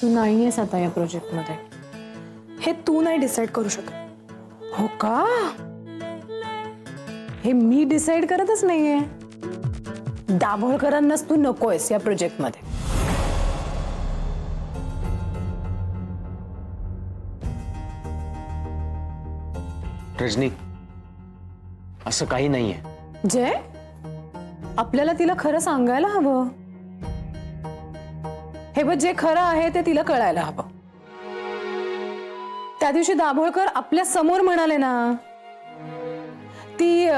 तू नाहीयेस आता या प्रोजेक्ट मध्ये। हे तू नाही डिसाइड करू शकत। हो का? हे मी डिसाइड करतच नाहीये। दाभोळकरांनाच तू नकोयस या प्रोजेक्ट मध्ये। रजनी, असं काही नाहीये। जय, आपल्याला तिला खरं सांगायला हवं। हे बघ, जे खरं आहे ते तिला कळायला हवं। त्या दिवशी दाभोळकर आपल्या समोर म्हणाले ना, ती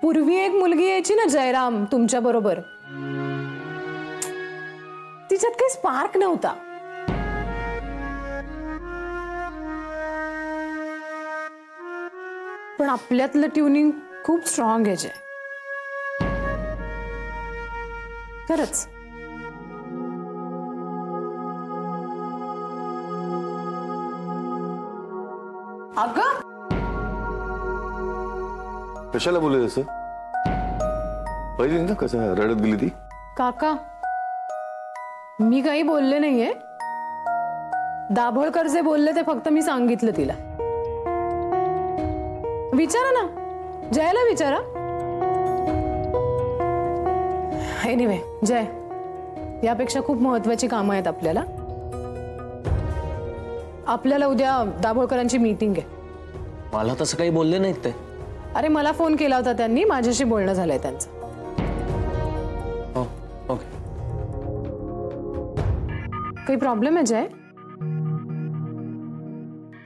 पूर्वी एक मुलगी यायची ना जयराम तुमच्या बरोबर, तिच्यात काही स्पार्क नव्हता। पण आपल्यातलं ट्युनिंग खूप स्ट्रॉंग आहे जय, खरंच। अगं कशाला बोलले तसं? पहिली ना कसं रडत गेली ती? काका, मी काही बोलले नाहीये। दाभोळकर जे बोलले ते फक्त मी सांगितलं तिला। विचारा ना, जयला विचारा। एनिवे जय, यापेक्षा खूप महत्वाची कामं आहेत आपल्याला। आपल्याला उद्या दाभोळकरांची मीटिंग आहे। मला तसं काही बोलले नाहीत ते। अरे मला फोन केला होता त्यांनी, माझ्याशी बोलणं झालंय त्यांचं। हो, ओके। काही प्रॉब्लेम आहे जय?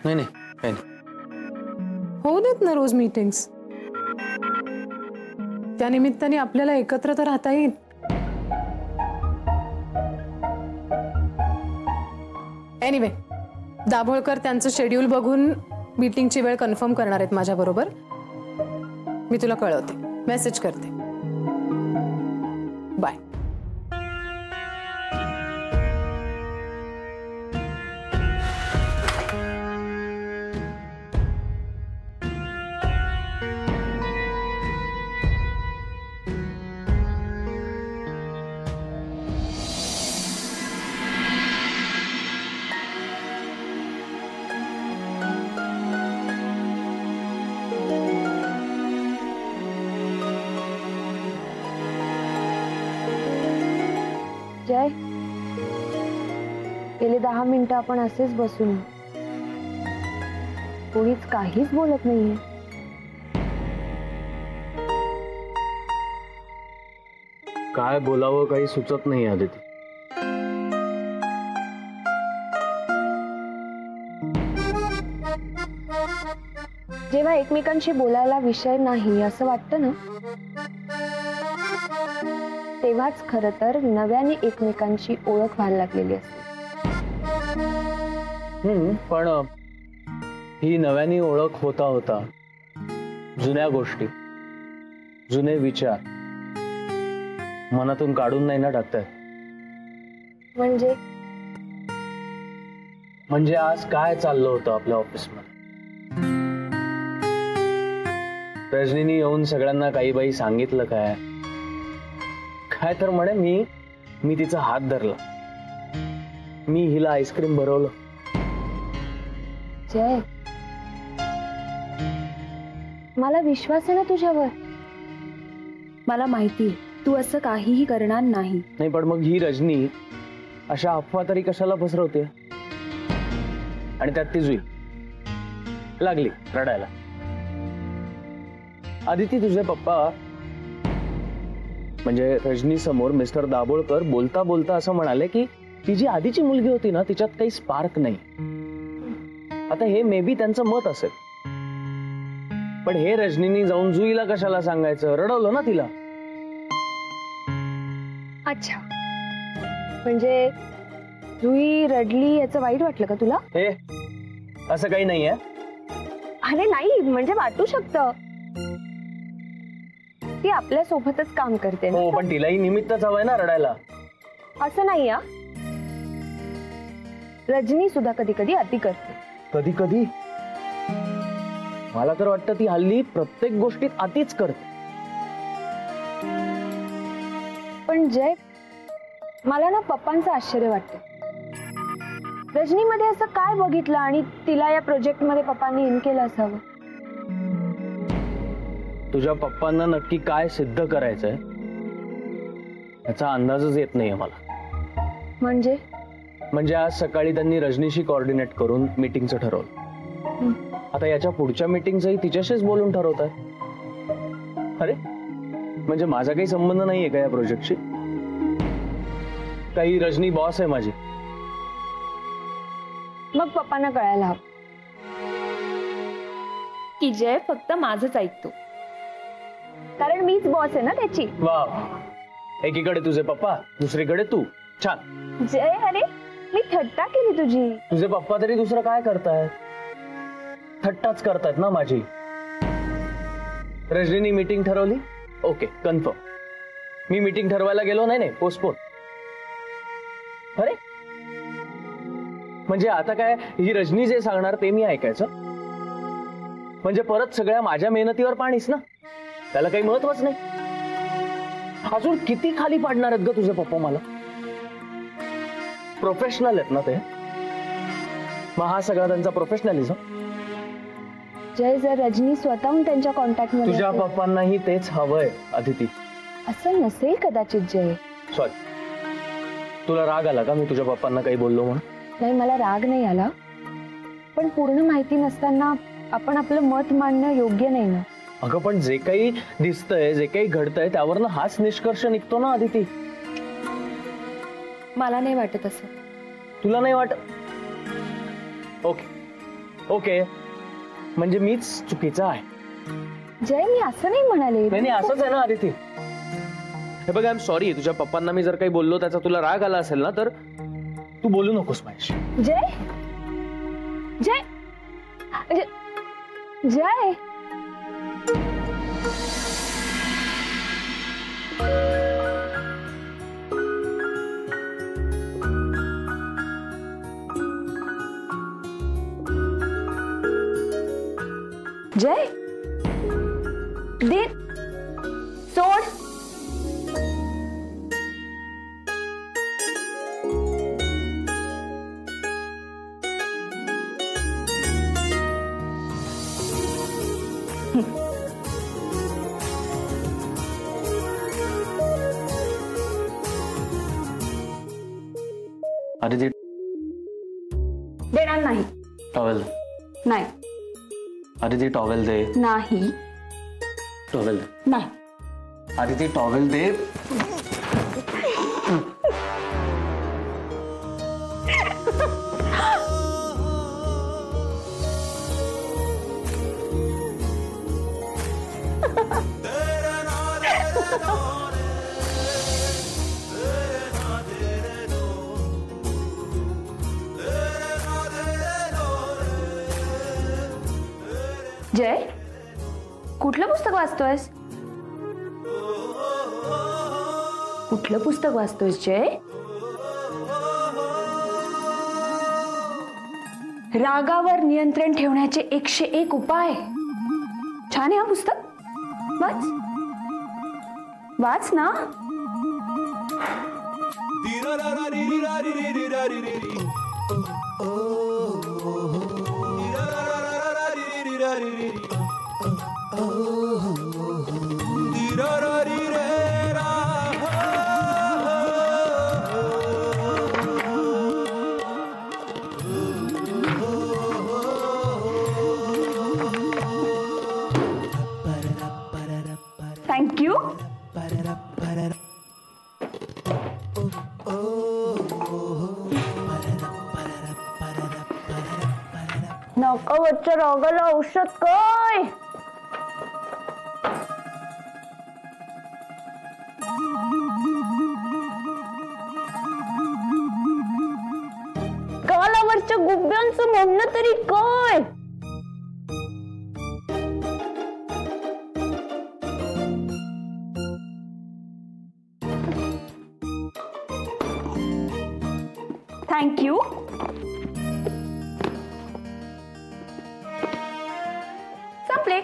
नाही नाही, काही नाही। होऊ देत ना रोज मीटिंग्स, त्या निमित्ताने आपल्याला एकत्र तर राहता येईल। एनिवे, दाभोळकर त्यांचं शेड्यूल बघून मीटिंगची वेळ कन्फर्म करणार आहेत माझ्या बरोबर। मी तुला कळवते, मेसेज करते। बाय। जय, गेले 10 मिनिटं आपण असेच बसून, कोणीच काहीच बोलत नाहीये। काय बोलावं काही सुचत नाही आदिती। जेव्हा एकमेकांशी बोलायला विषय नाही असं वाटतं ना, तेव्हाच खरं तर नव्याने एकमेकांची ओळख व्हायला लागलेली असते। पण ही नव्याने ओळख होता होता जुन्या गोष्टी, जुने विचार मनातून काढून नाही ना टाकताय। म्हणजे आज काय चाललं होतं आपल्या ऑफिसमध्ये? रजनीने येऊन सगळ्यांना काही बाई सांगितलं काय? काय तर म्हणे मी तिचा हात धरला, मी हिला आईस्क्रीम भरवलं। जय, मला विश्वास आहे ना तुझ्यावर। मला माहिती तू असं काहीही करणार नाही। नाही, पण मग ही रजनी अशा अफवा तरी कशाला पसरवते? आणि त्यात ती जुई लागली रडायला। आदिती, तुझे पप्पा म्हणजे रजनी समोर मिस्टर दाभोळकर बोलता बोलता असं म्हणाले की ती जी आधीची मुलगी होती ना, तिच्यात काही स्पार्क नाही। आता हे मे बी त्यांचं मत असेल, पण हे रजनीने जाऊन जुईला कशाला सांगायचं? रडवलं ना तिला। अच्छा, म्हणजे जुई रडली याचं वाईट वाटलं का तुला? हे असं काही नाहीये। अरे नाही, म्हणजे वाटू शकतं, ती आपल्या सोबतच काम करते ना। हो, पण तिलाही निमित्तच हवंय ना रडायला। असं नाही हा, रजनी सुद्धा कधी कधी अति करते। कधी कधी? मला तर वाटतं ती हल्ली प्रत्येक गोष्टीत अतिच करते। पण जय, मला ना पप्पांचं आश्चर्य वाटतं। रजनीमध्ये असं काय बघितलं आणि तिला या प्रोजेक्ट मध्ये पप्पांनी इन केलं असावं? तुझ्या पप्पांना नक्की काय सिद्ध करायचंय याचा अंदाजच येत नाहीये मला. म्हणजे आज सकाळी त्यांनी रजनीशी कोऑर्डिनेट करून मीटिंगचं ठरवलं. आता याच्या पुढच्या मीटिंगचंही तिच्याशीच बोलून ठरवत आहे. अरे म्हणजे माझा काही संबंध नाहीये का या प्रोजेक्टशी? काही रजनी बॉस आहे माझी. मग पप्पांना कळायला हवं की जय फक्त माझंच ऐकतो, कारण मीच बॉस आहे ना त्याची. वा, एकीकडे तुझे पप्पा, दुसरीकडे तू. छान. जय, अरे मी थट्टा केली तुझी. तुझे पप्पा तरी दुसरं काय करतायत? थट्टाच करतायत ना माझी. रजनीनी मीटिंग ठरवली, ओके कन्फर्म. मी मीटिंग ठरवायला गेलो नाही, पोस्टपोन. अरे म्हणजे आता काय, ही रजनी जे सांगणार ते मी ऐकायचं? म्हणजे परत सगळ्या माझ्या मेहनतीवर पाणीच ना, त्याला काही महत्वच नाही. अजून किती खाली पाडणार आहेत ग तुझे पप्पा मला? प्रोफेशनल आहेत ना ते. मग हा सगळा त्यांचा प्रोफेशनलिझम. जय, जर रजनी स्वतःहून त्यांच्या कॉन्टॅक्ट मध्ये तुझ्या पप्पांनाही तेच हवंय अदिती. असं नसेल कदाचित जय. सॉरी, तुला राग आला का मी तुझ्या पप्पांना काही बोललो म्हणून? नाही, मला राग नाही आला, पण पूर्ण माहिती नसताना आपण आपलं मत मांडणं योग्य नाही ना. अगं पण जे काही दिसतंय, जे काही घडतंय त्यावरनं हाच निष्कर्ष निघतो ना अदिती. मला नाही वाटत असं. तुला नाही वाटत? ओके ओके, म्हणजे मीच चुकीचा आहे. जय, मी असं नाही म्हणाले. नाही असंच आहे ना अदिती. हे बघ, आय एम सॉरी. तुझ्या पप्पांना मी जर काही बोललो त्याचा तुला राग आला असेल ना, तर तू बोलू नकोस माझ्याशी. जय, जय, जय. जय, दे, सोड. अदिती, देणार नाही. टॉवेल. नाही. अदिती टॉवेल दे. नाही. टॉवेल नाही. अदिती टॉवेल दे. जय, कुठलं पुस्तक वाचतोयस? कुठलं पुस्तक वाचतोयस जय? रागावर नियंत्रण ठेवण्याचे 101 उपाय. छान आहे हा पुस्तक. वाच, वाच ना. Thank you. नकावरच्या रागाला औषध काय? गालावरच्या गुब्ब्यांचं म्हणणं तरी काय? Thank you. संपले.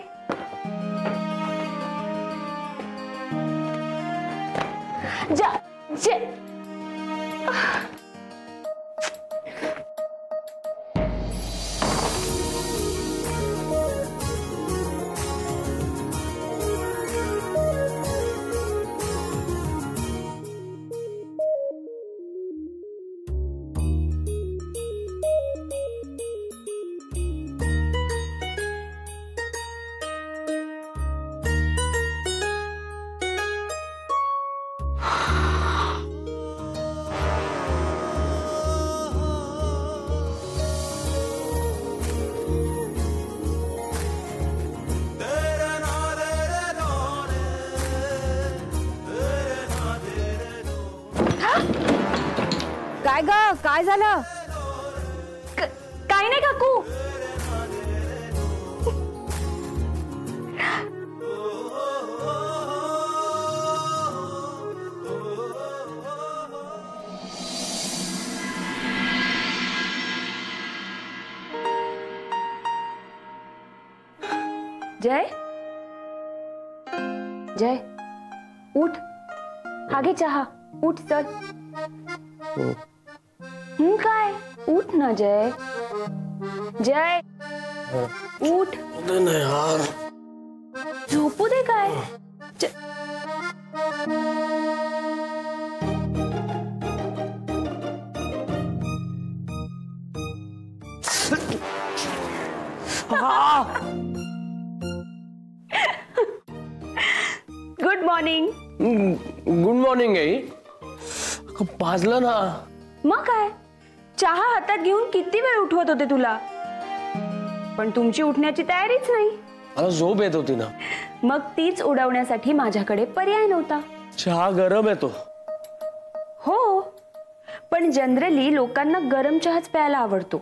काय ग, काय झालं? काय नाही काकू. जय, जय उठ. हा घे चहा. उठ चल. काय उठ ना जय. जय उठ. झोपू दे काय. Good morning. Good morning I. पाजलं ना. मग काय, चहा हातात घेऊन किती वेळ उठवत होते तुला, पण तुमची उठण्याची तयारीच नाही. मला झोप येत होती ना. मग तीच उडवण्यासाठी माझ्याकडे पर्याय नव्हता. चहा गरम येतो. हो, पण जनरली लोकांना गरम चहाच प्यायला आवडतो.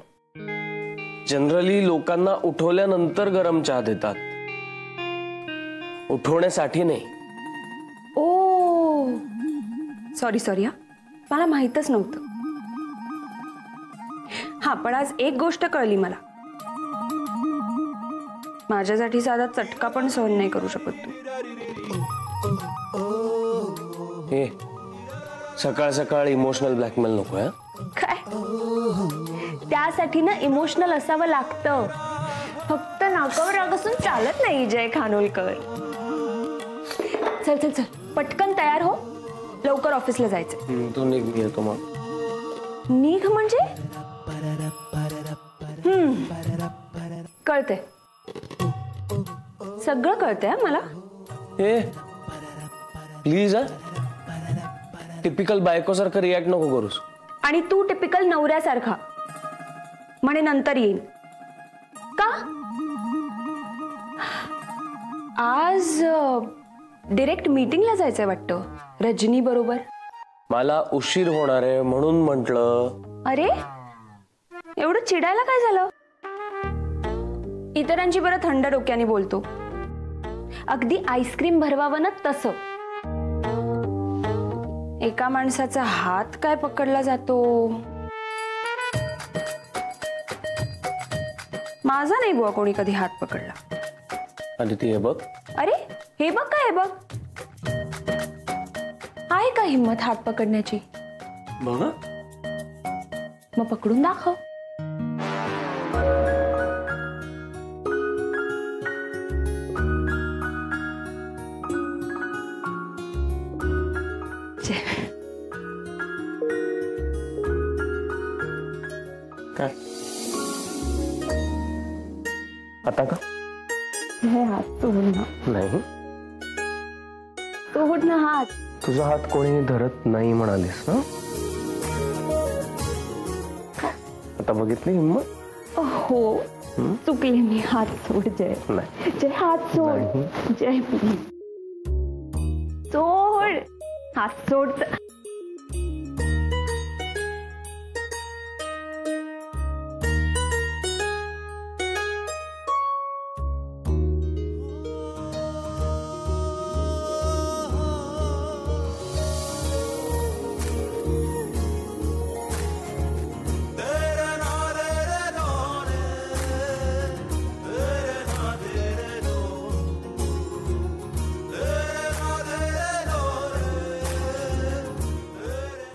जनरली लोकांना उठवल्यानंतर गरम चहा देतात, उठवण्यासाठी नाही. ओ सॉरी सॉरी. हा मला माहीतच नव्हतं. हा पण आज एक गोष्ट कळली मला. माझ्यासाठी साधा चटका पण सहन नाही करू शकत तू. हे सकाळ सकाळ इमोशनल ब्लॅकमेल नको. हा काय, त्यासाठी ना इमोशनल असावं लागतं. फक्त नाकावर राग असून चालत नाही जय खानोलकर. चल चल चल पटकन तयार हो, लवकर ऑफिसला जायचं. तू निघ घेतो मग. निघ म्हणजे कळते, सगळं कळतंय मला. हे प्लीज हा, टिपिकल बायको सारखं रिॲक्ट नको करूस. आणि तू टिपिकल नवऱ्यासारखा म्हणे नंतर येईन का. आज डिरेक्ट मीटिंगला जायचंय वाटतं रजनी बरोबर. मला उशीर होणार आहे म्हणून म्हटलं. अरे एवढं चिडायला काय झालं. इतरांची बरं थंड डोक्याने बोलतो, अगदी आईस्क्रीम भरवावं ना तसं. एका माणसाचा हात काय पकडला जातो. माझा नाही बुवा कोणी कधी हात पकडला. अदिती हे बघ. अरे हे बघ काय, हे बघ. आहे का हिम्मत हात पकडण्याची. बघ मग पकडून दाखव. काय आता का. हात सोड ना. नाही, सोड ना हात. तुझा हात कोणी धरत नाही म्हणालीस ना. आता बघितली हिम्मत. हो चुकले मी. हात सोड जय. नाही जय हात सोड. जय प्लीज सोड. हात सोड.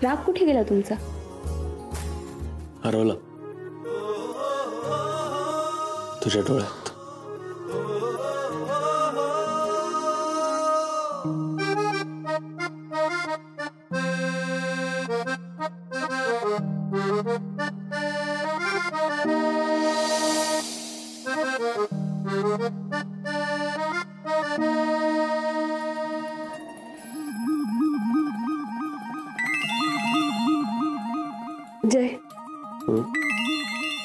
राग कुठे गेला तुमचा. हरवला तुझ्या डोळ्यात. जय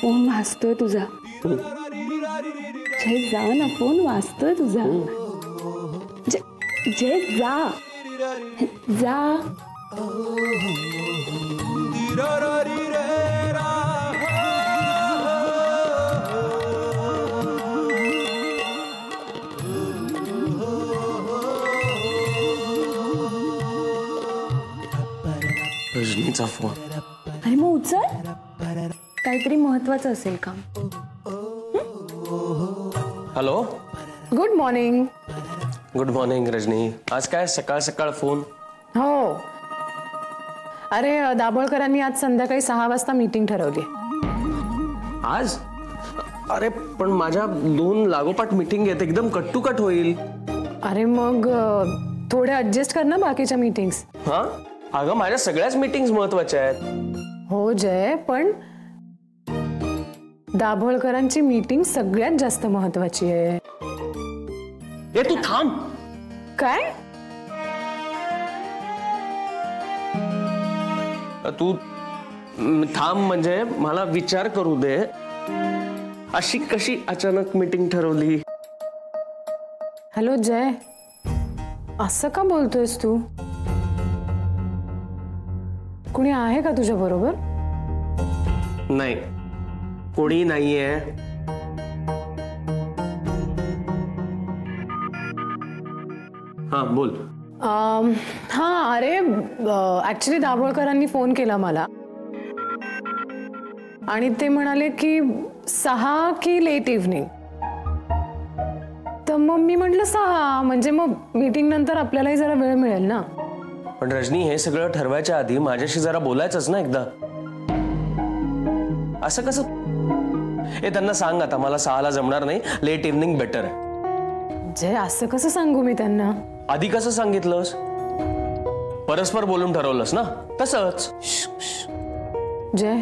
फोन वाजतोय तुझा. जय जा ना, फोन वाजतोय तुझा. जय जा जा. वहिनींचा फोन. आणि मग उचल, काहीतरी महत्वाचं असेल काम. Hello. Good morning. Good morning Rajani. आज काय सकाळ सकाळ फोन? हो, अरे दाभोळकरांनी आज संध्याकाळी 6 वाजता मीटिंग ठरवली. आज? अरे पण माझ्या 2 लागोपाठ मीटिंग आहेत, एकदम कट टू कट होईल. अरे मग थोडे ऍडजस्ट कर ना बाकीच्या मीटिंग्स. हा अगं, माझ्या सगळ्याच मीटिंग्स महत्वाच्या आहेत. हो जय, पण दाभोळकरांची मीटिंग सगळ्यात जास्त महत्वाची आहे. ए तू थांब. काय? तू थांब म्हणजे मला विचार करू दे. अशी कशी अचानक मीटिंग ठरवली? हॅलो जय, असं का बोलतोयस तू? कुणी आहे का तुझ्या बरोबर? नाही, कोणी नाहीये. हा बोल. हा अरे ऍक्च्युली दाभोळकरांनी फोन केला मला आणि ते म्हणाले की 6 की लेट इव्हनिंग. तर मग मी म्हटलं 6, म्हणजे मग मीटिंग नंतर आपल्यालाही जरा वेळ मिळेल ना. पण रजनी, हे सगळं ठरवायच्या आधी माझ्याशी जरा बोलायचंच ना एकदा. असं कसं? हे त्यांना सांग आता, मला 6ला जमणार नाही, लेट इव्हनिंग बेटर आहे. जय, असं कसं सांगू मी त्यांना? आधी कसं सांगितलंस? परस्पर बोलून ठरवलंस ना, तसंच. जय,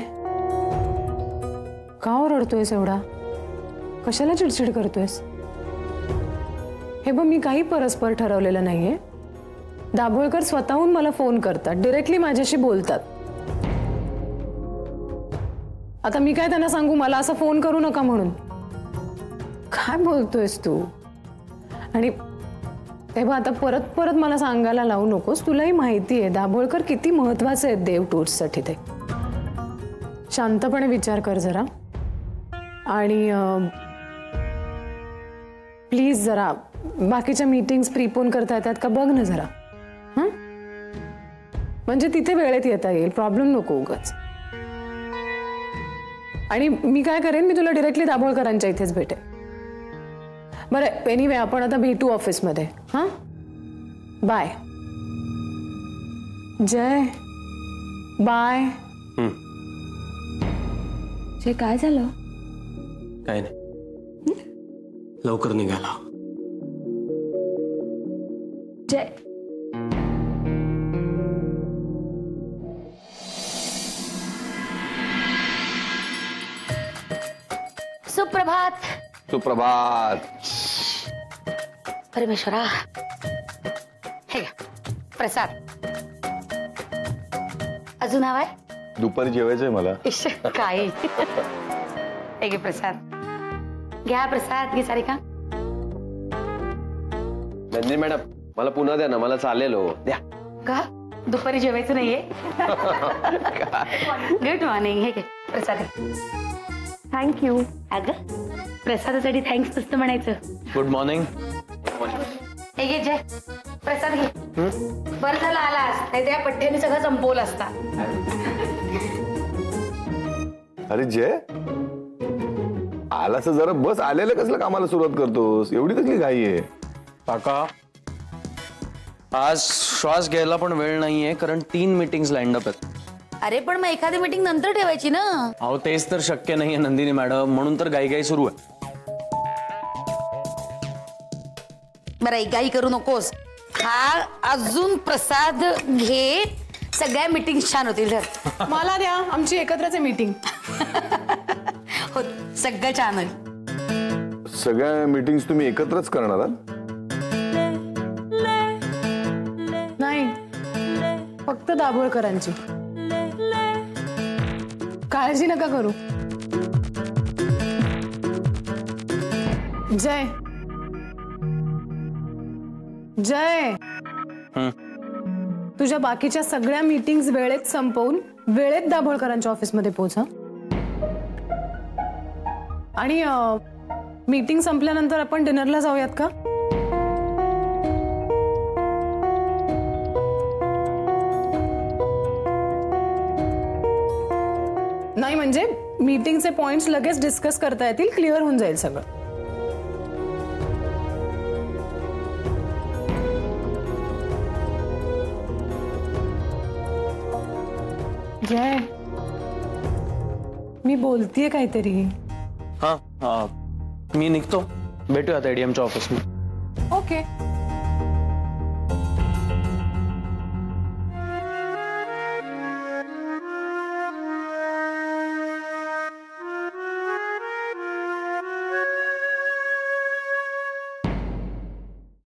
का ओरडतोयस एवढा? कशाला चिडचिड करतोयस? हे बघ, मी काही परस्पर ठरवलेलं नाहीये. दाभोळकर स्वतःहून मला फोन करतात, डायरेक्टली माझ्याशी बोलतात. आता मी काय त्यांना सांगू मला असं फोन करू नका म्हणून? काय बोलतोयस तू? आणि हे बघ, आता परत परत मला सांगायला लावू नकोस. तुलाही माहिती आहे दाभोळकर किती महत्वाचे आहेत देव टूर्ससाठी. ते शांतपणे विचार कर जरा. आणि प्लीज जरा बाकीच्या मीटिंग्स प्रीपोन करता येतात का बघ ना जरा. हं, म्हणजे तिथे वेळेत येता येईल, प्रॉब्लेम नको उगाच. आणि मी काय करेन, मी तुला डायरेक्टली दाभोळकरांच्या इथेच भेटेन. बरं, एनिवे आपण आता भेटू ऑफिसमध्ये. हां, बाय. जय, बाय. जे काय झालं? काय नाही, लवकर निघाला. जय, सुप्रभात. सुप्रभात. परमेश्वरा, हे घ्या प्रसाद. अजून हवाय? दुपारी जेवायचंय मला. इश्श, काय हे घे प्रसाद. घ्या प्रसाद, घे सारिका. नंदिनी मॅडम, मला पुन्हा द्या ना, मला चालेल हो. द्या. का दुपारी जेवायचं नाहीये? Good morning. हे घे प्रसाद. थँक्यू. अगं, प्रसादासाठी थँक्स नसतं म्हणायचं. Good morning. हे घे जय, प्रसाद घे. बरं झालं आलास, नाही त्या पठ्ठ्याने सगळं संपवलं असता. अरे जय, आलास जरा बस. आलेलं कसलं कामाला सुरुवात करतोस? एवढी कसली घाई आहे? काका, आज श्वास घ्यायला पण वेळ नाहीये, कारण 3 मीटिंग्स लाईन अप आहेत. अरे पण मग एखादी मीटिंग नंतर ठेवायची ना. अहो तेच तर शक्य नाहीये नंदिनी मॅडम, म्हणून तर गाई सुरू आहे. बरं, गाई करू नकोस. हा अजून प्रसाद घे, सगळ्या मीटिंग छान होतील. मला द्या, आमची एकत्रच आहे मीटिंग. हो, सगळं छान होईल. सगळ्या मीटिंग्स तुम्ही एकत्रच करणार आहात? नाही, फक्त दाभोळकरांची. काळजी नका करू. जय, जय, तुझ्या बाकीच्या सगळ्या मीटिंग्स वेळेत संपवून वेळेत दाभोळकरांच्या ऑफिसमध्ये पोहोच. आणि मीटिंग संपल्यानंतर आपण डिनरला जाऊयात का? नाही म्हणजे मीटिंगचे पॉइंट्स लगेच डिस्कस करता येतील, क्लिअर होऊन जाईल सगळं. जय, मी बोलतीये काहीतरी. हा, मी निघतो, भेटूया आता एडीएमच्या ऑफिसमध्ये. ओके.